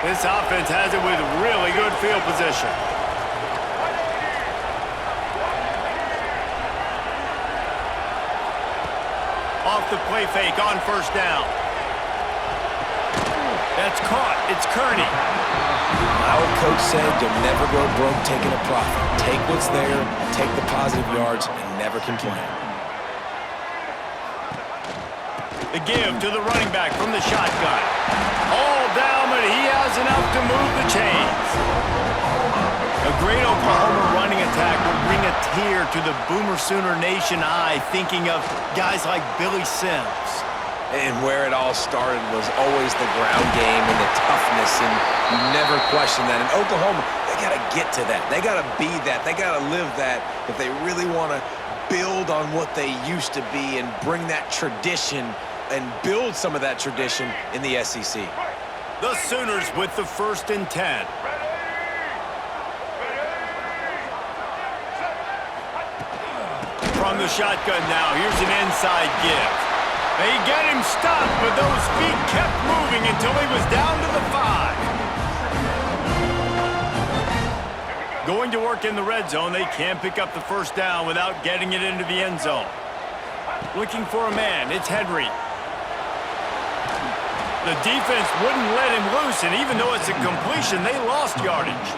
This offense has it with really good field position. Off the play fake on first down. That's caught. It's Kearney. My old coach said you'll never go broke taking a profit. Take what's there, take the positive yards, and never complain. The give to the running back from the shotgun. All down, but he has enough to move the chains. A great Oklahoma running attack will bring a tear to the Boomer Sooner Nation eye, thinking of guys like Billy Sims. And where it all started was always the ground game and the toughness, and you never question that. In Oklahoma, they got to get to that. They got to be that. They got to live that if they really want to build on what they used to be and bring that tradition and build some of that tradition in the SEC. The Sooners with the 1st and 10. From the shotgun now, here's an inside give. They get him stopped, but those feet kept moving until he was down to the 5. Going to work in the red zone, they can't pick up the first down without getting it into the end zone. Looking for a man, it's Henry. The defense wouldn't let him loose, and even though it's a completion, they lost yardage.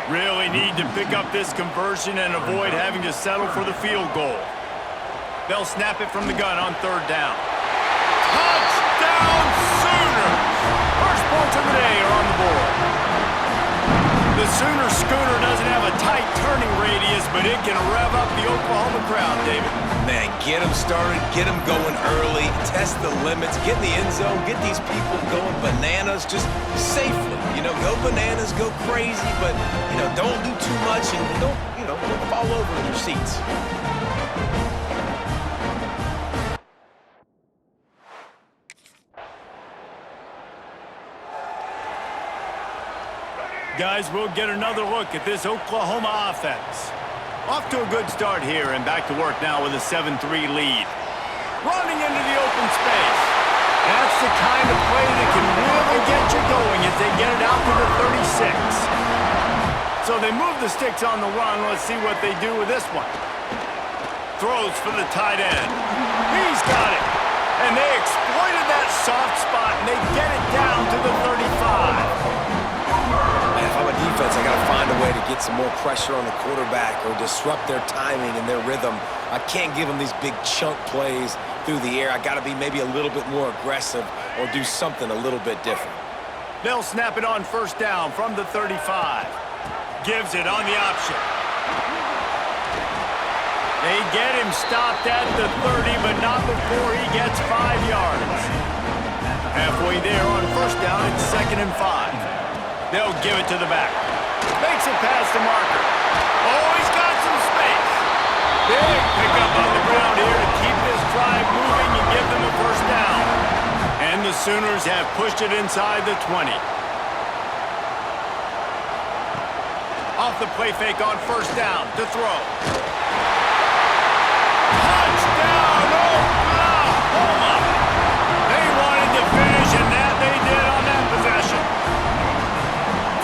Really need to pick up this conversion and avoid having to settle for the field goal. They'll snap it from the gun on 3rd down. Touchdown Sooners! First points of the day are on the board. The Sooner Schooner doesn't have a tight turning radius, but it can rev up the Oklahoma crowd, David. Man, get them started, get them going early, test the limits, get in the end zone, get these people going bananas just safely. You know, go bananas, go crazy, but, you know, don't do too much and don't fall over in your seats. Guys, we'll get another look at this Oklahoma offense. Off to a good start here and back to work now with a 7-3 lead. Running into the open space. That's the kind of play that can really get you going as they get it out to the 36. So they move the sticks on the run. Let's see what they do with this one. Throws for the tight end. He's got it. And they exploited that soft spot, and they get it down to the 35. If I'm a defense, I got to find a way to get some more pressure on the quarterback or disrupt their timing and their rhythm. I can't give them these big chunk plays through the air. I got to be maybe a little bit more aggressive or do something a little bit different. They'll snap it on 1st down from the 35. Gives it on the option. They get him stopped at the 30, but not before he gets 5 yards. Halfway there on 1st down, it's 2nd and 5. They'll give it to the back. Makes it past the marker. Oh, he's got some space. Big pickup on the ground here to keep this drive moving and give them a 1st down. And the Sooners have pushed it inside the 20. Off the play fake on 1st down to throw. Touchdown, Oklahoma! They wanted to finish, and that they did on that possession.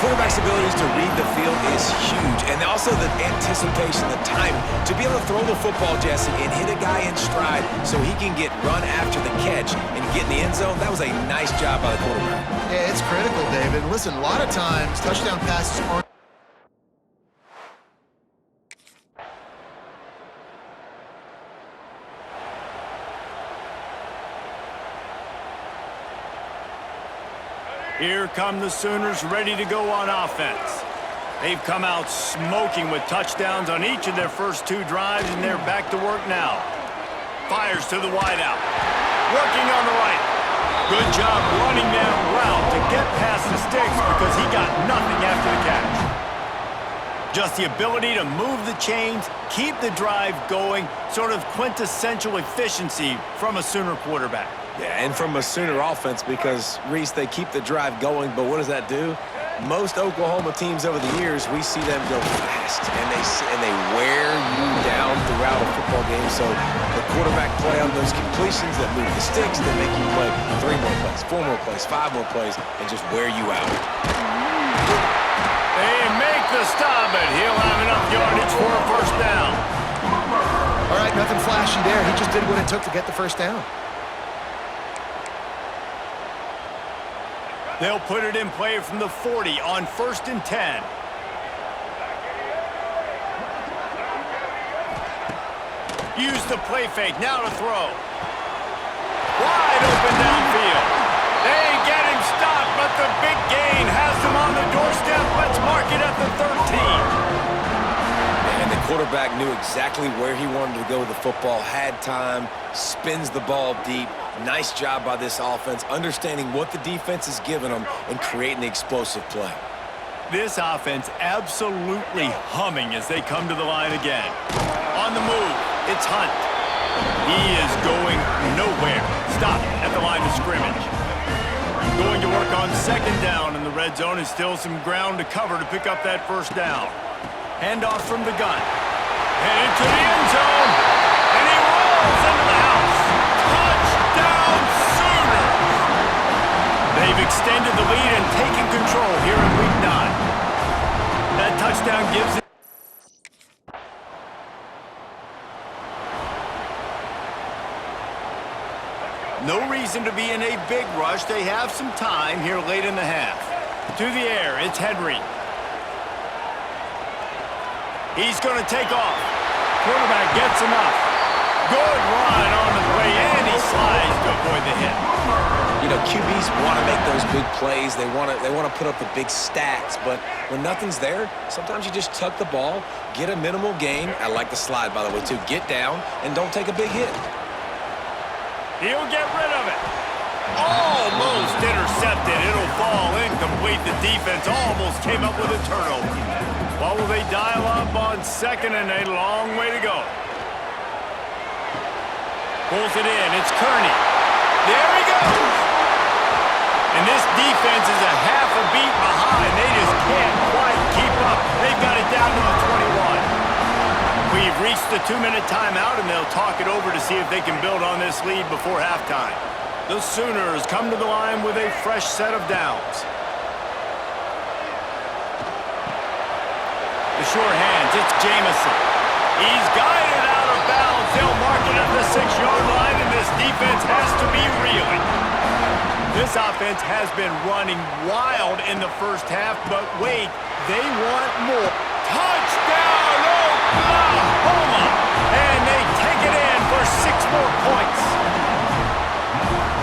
Quarterback's abilities to read the field is huge, and also the anticipation, the time to be able to throw the football, Jesse, and hit a guy in stride so he can get run after the catch and get in the end zone. That was a nice job by the quarterback. Yeah, it's critical, David. Listen, a lot of times touchdown passes aren't. Here come the Sooners ready to go on offense. They've come out smoking with touchdowns on each of their first 2 drives, and they're back to work now. Fires to the wideout. Working on the right. Good job running that route to get past the sticks because he got nothing after the catch. Just the ability to move the chains, keep the drive going, sort of quintessential efficiency from a Sooner quarterback. Yeah, and from a Sooner offense because, Reese, they keep the drive going, but what does that do? Most Oklahoma teams over the years, we see them go fast, and they wear you down throughout a football game. So the quarterback play on those completions that move the sticks, that make you play 3 more plays, 4 more plays, 5 more plays, and just wear you out. They make the stop, and he'll have enough yardage for a first down. All right, nothing flashy there. He just did what it took to get the first down. They'll put it in play from the 40 on 1st and 10. Use the play fake, now to throw. Wide open downfield. They get him stopped, but the big gain has him on the doorstep. Let's mark it at the 13. And the quarterback knew exactly where he wanted to go with the football, had time, spins the ball deep. Nice job by this offense, understanding what the defense is giving them and creating the explosive play. This offense absolutely humming as they come to the line again. On the move, it's Hunt. He is going nowhere. Stop at the line of scrimmage. Going to work on 2nd down in the red zone, and still some ground to cover to pick up that first down. Handoff from the gun. Headed to the end zone. And he rolls into the house. Touchdown Sooners! They've extended the lead and taken control here in Week 9. That touchdown gives it. No reason to be in a big rush. They have some time here late in the half. To the air, it's Henry. He's going to take off. Quarterback gets him up. Good run on the play, and he slides to avoid the hit. You know, QBs want to make those big plays. They want to put up the big stats, but when nothing's there, sometimes you just tuck the ball, get a minimal gain. I like the slide, by the way, too. Get down and don't take a big hit. He'll get rid of it. Almost intercepted. It'll fall incomplete. The defense almost came up with a turnover. What will they dial up on 2nd and a long way to go? Pulls it in. It's Kearney. There he goes. And this defense is a half a beat behind. They just can't quite keep up. They've got it down to the 21. We've reached the 2-minute timeout, and they'll talk it over to see if they can build on this lead before halftime. The Sooners come to the line with a fresh set of downs. The short hands, it's Jamison. He's guided out of bounds. They'll mark it at the 6-yard line, and this defense has to be reeling. This offense has been running wild in the first half, but wait, they want more. Touchdown, Oklahoma! And they take it in for 6 more points.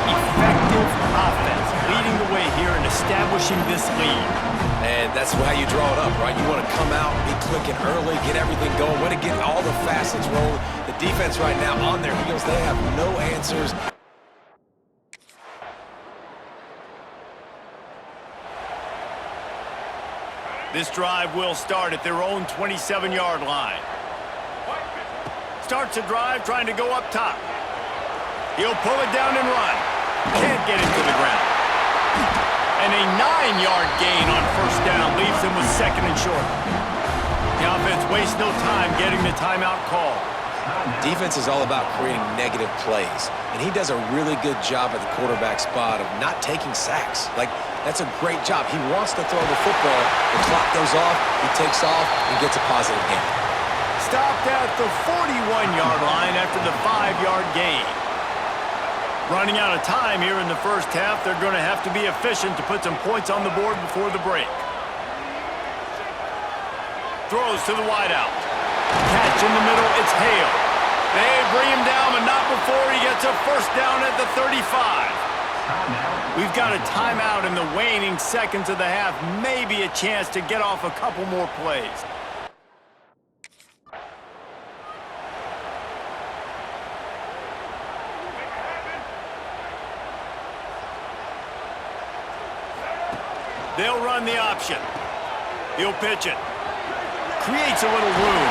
Effective offense leading the way here and establishing this lead. And that's how you draw it up, right? You want to come out, be clicking early, get everything going, want to get all the facets rolling. The defense right now on their heels, they have no answers. This drive will start at their own 27-yard line. Starts a drive trying to go up top. He'll pull it down and run. Can't get it to the ground. And a 9-yard gain on 1st down leaves him with 2nd and short. The offense wastes no time getting the timeout call. Defense is all about creating negative plays, and he does a really good job at the quarterback spot of not taking sacks. That's a great job. He wants to throw the football. The clock goes off, he takes off, and gets a positive gain. Stopped at the 41-yard line after the 5-yard gain. Running out of time here in the first half, they're going to have to be efficient to put some points on the board before the break. Throws to the wideout. Catch in the middle, it's Hale. They bring him down, but not before he gets a first down at the 35. We've got a timeout in the waning seconds of the half. Maybe a chance to get off a couple more plays. They'll run the option. He'll pitch it. Creates a little room.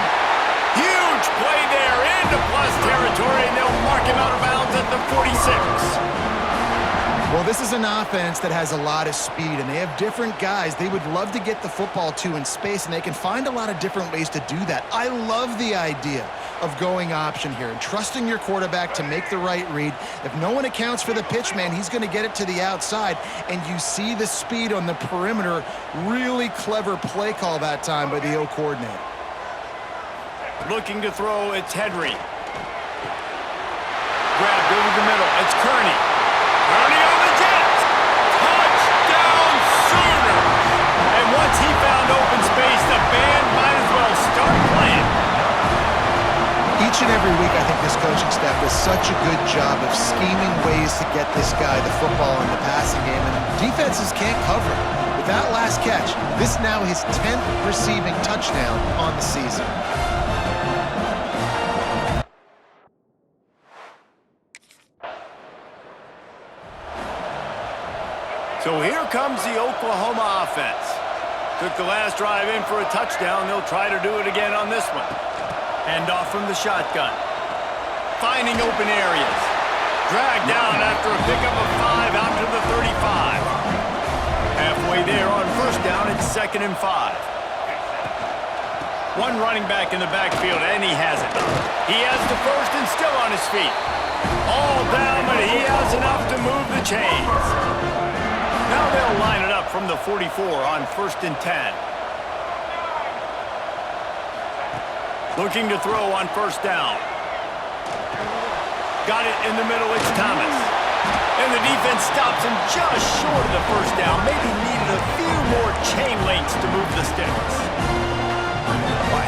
Huge play there into plus territory, and they'll mark him out of bounds at the 46. Well, this is an offense that has a lot of speed, and they have different guys they would love to get the football to in space, and they can find a lot of different ways to do that. I love the idea of going option here and trusting your quarterback to make the right read. If no one accounts for the pitch, man, he's going to get it to the outside, and you see the speed on the perimeter. Really clever play call that time by the O coordinator. Looking to throw, it's Henry. Grabbed over the middle, it's Kearney. Kearney on the Jets! Touchdown Sooners! And once he found open space, the band might as well start playing. Each and every week, I think this coaching staff does such a good job of scheming ways to get this guy the football in the passing game, and defenses can't cover it. With that last catch, this now his 10th receiving touchdown on the season. So here comes the Oklahoma offense. Took the last drive in for a touchdown. They'll try to do it again on this one. Hand off from the shotgun. Finding open areas. Dragged down after a pickup of 5 out to the 35. Halfway there on first down, it's 2nd and 5. One running back in the backfield, and he has it. He has the first and still on his feet. All down, but he has enough to move the chains. Now they'll line it up from the 44 on 1st and 10. Looking to throw on first down. Got it in the middle, it's Thomas. And the defense stops him just short of the first down. Maybe needed a few more chain links to move the sticks.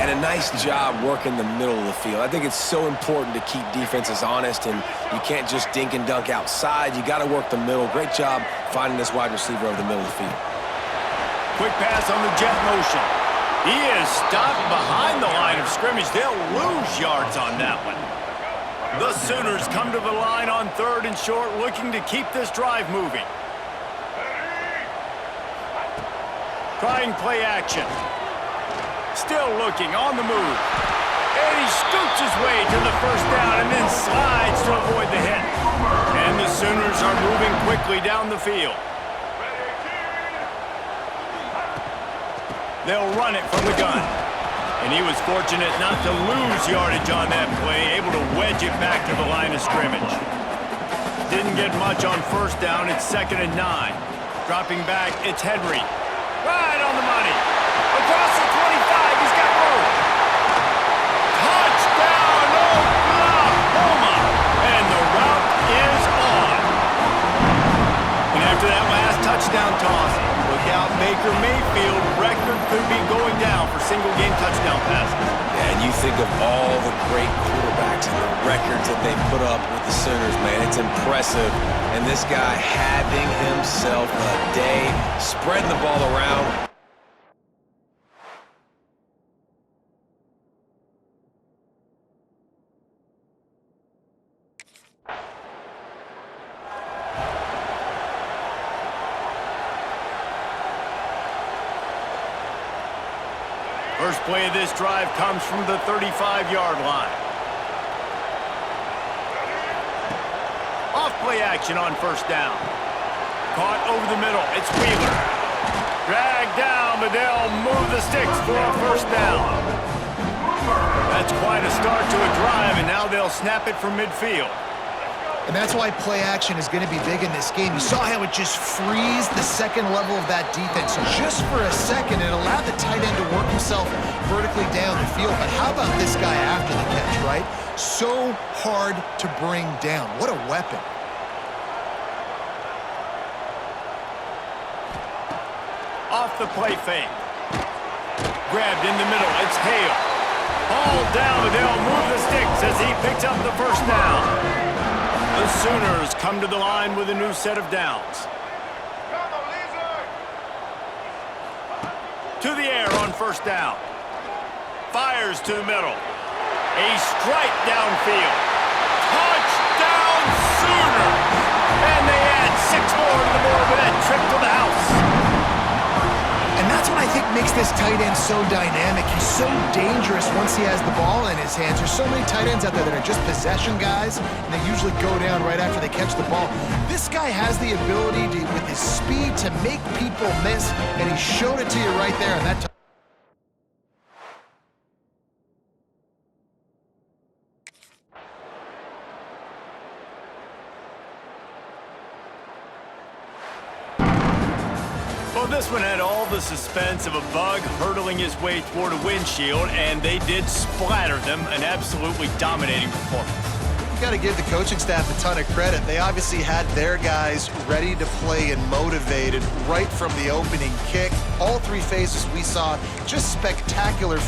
And a nice job working the middle of the field. I think it's so important to keep defenses honest, and you can't just dink and dunk outside. You got to work the middle. Great job finding this wide receiver over the middle of the field. Quick pass on the jet motion. He is stopped behind the line of scrimmage. They'll lose yards on that one. The Sooners come to the line on 3rd and short, looking to keep this drive moving. Trying play action. Still looking on the move. And he scoots his way to the first down and then slides to avoid the hit. And the Sooners are moving quickly down the field. They'll run it from the gun. And he was fortunate not to lose yardage on that play, able to wedge it back to the line of scrimmage. Didn't get much on first down. It's 2nd and 9. Dropping back, it's Henry. Right on the money. Across the 25, he's got room. Touchdown, Oklahoma! And the route is on. And after that last touchdown toss, look out, Baker Mayfield record could be going down for single-game touchdown passes. And you think of all the great quarterbacks and the records that they put up with the Sooners, man. It's impressive. And this guy having himself a day, spreading the ball around. First play of this drive comes from the 35-yard line. Off play action on first down. Caught over the middle. It's Wheeler. Dragged down, but they'll move the sticks for a first down. That's quite a start to a drive, and now they'll snap it from midfield. And that's why play action is going to be big in this game. You saw how it just frees the second level of that defense. Just for a second, it allowed the tight end to work himself vertically down the field. But how about this guy after the catch, right? So hard to bring down. What a weapon. Off the play fake. Grabbed in the middle. It's Hale. Ball down, but they'll move the sticks as he picks up the first down. The Sooners come to the line with a new set of downs. To the air on first down. Fires to the middle. A strike downfield. Touchdown Sooners! And they add 6 more to the board with that trip to the house. And that's what I think makes this tight end so dynamic. He's so dangerous once he has the ball in his hands. There's so many tight ends out there that are just possession guys, and they usually go down right after they catch the ball. This guy has the ability to, with his speed, to make people miss, and he showed it to you right there on that time. This one had all the suspense of a bug hurtling his way toward a windshield, and they did splatter them. An absolutely dominating performance. You got to give the coaching staff a ton of credit. They obviously had their guys ready to play and motivated right from the opening kick. All three phases we saw just spectacular.